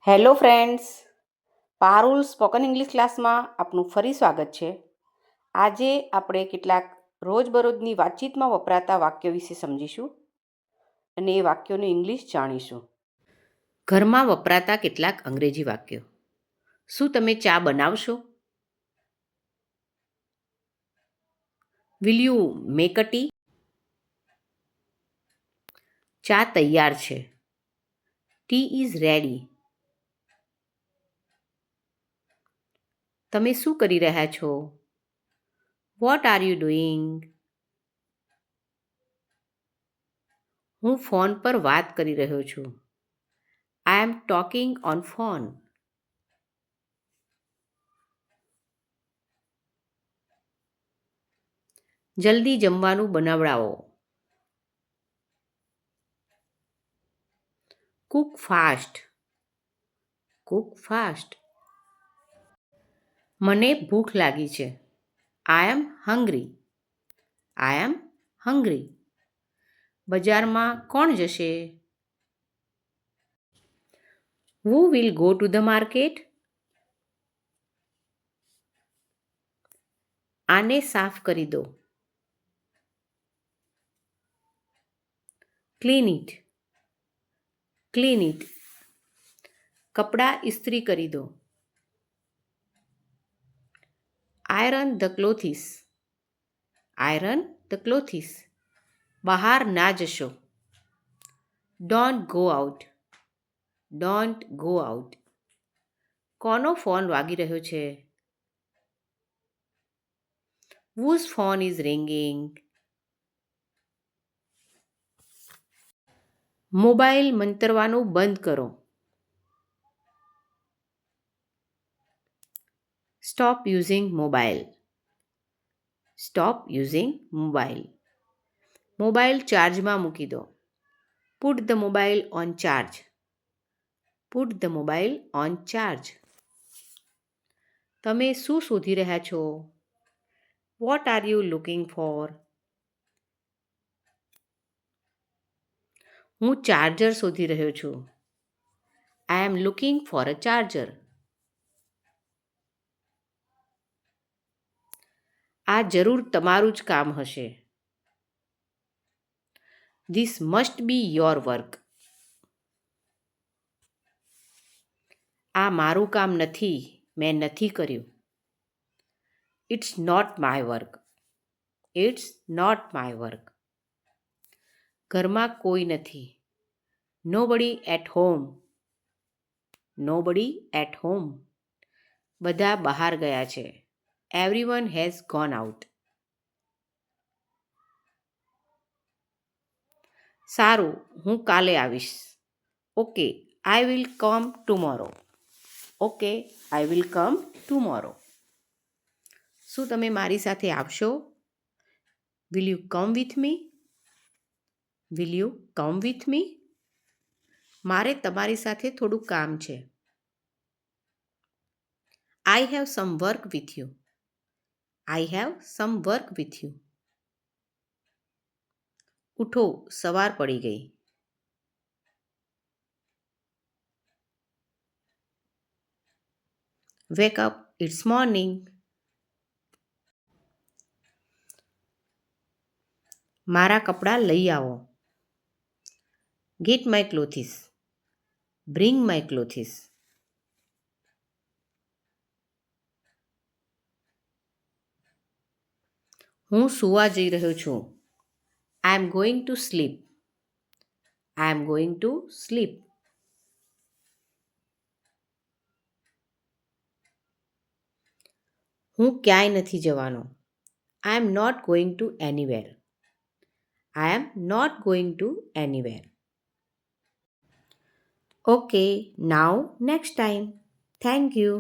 Hello friends, Parul spoken English ક્લાસમાં આપનું ફરી સ્વાગત છે. આજે આપણે કેટલાક રોજબરોજની વાતચીતમાં વપરાતા વાક્યો વિશે સમજીશું અને એ વાક્યોનું ઇંગ્લિશ જાણીશું. ઘરમાં વપરાતા કેટલાક અંગ્રેજી વાક્યો. શું તમે ચા બનાવશો? Will you make a tea? ચા તૈયાર છે. Tea is ready. તમે શું કરી રહ્યા છો? What are you doing? હું ફોન પર વાત કરી રહ્યો છું. I am talking on phone. જલ્દી જમવાનું બનાવડાવો. Cook fast. Cook fast. મને ભૂખ લાગી છે. I am hungry. I am hungry. બજારમાં કોણ જશે? Who will go to the market? આને સાફ કરી દો. Clean it. Clean it. કપડાં ઇસ્ત્રી કરી દો. Iron the clothes. Iron the clothes. બહાર ના જશો. Don't go out. Don't go out. કોનો ફોન વાગી રહ્યો છે? Whose phone is ringing? Mobile મંતરવાનું બંધ કરો. Stop using mobile. Stop using mobile. Mobile ચાર્જમાં મૂકી દો. Put the mobile on charge. Put the mobile on charge. તમે શું શોધી રહ્યા છો? What are you looking for? હું ચાર્જર શોધી રહ્યો છું. I am looking for a charger. આ જરૂર તમારું જ કામ હશે. This must be your work. આ મારું કામ નથી. મેં નથી કર્યું. It's not my work. It's not my work. ઘરમાં કોઈ નથી. Nobody at home. Nobody at home. બધા બહાર ગયા છે. Everyone has gone out. સારું, હું કાલે આવીશ. Okay, I will come tomorrow. Okay, I will come tomorrow. શું તમે મારી સાથે આવશો? Will you come with me? Will you come with me? મારે તમારી સાથે થોડું કામ છે. I have some work with you. I have some work with you. ઉઠો, સવાર પડી ગઈ. Wake up, it's morning. મારા કપડાં લઈ આવો. Get my clothes. Bring my clothes. હું સૂવા જઈ રહ્યો છું. I am going to sleep. I am going to sleep. હું ક્યાંય નથી જવાનો. I am not going to anywhere. I am not going to anywhere. Okay, now next time. Thank you.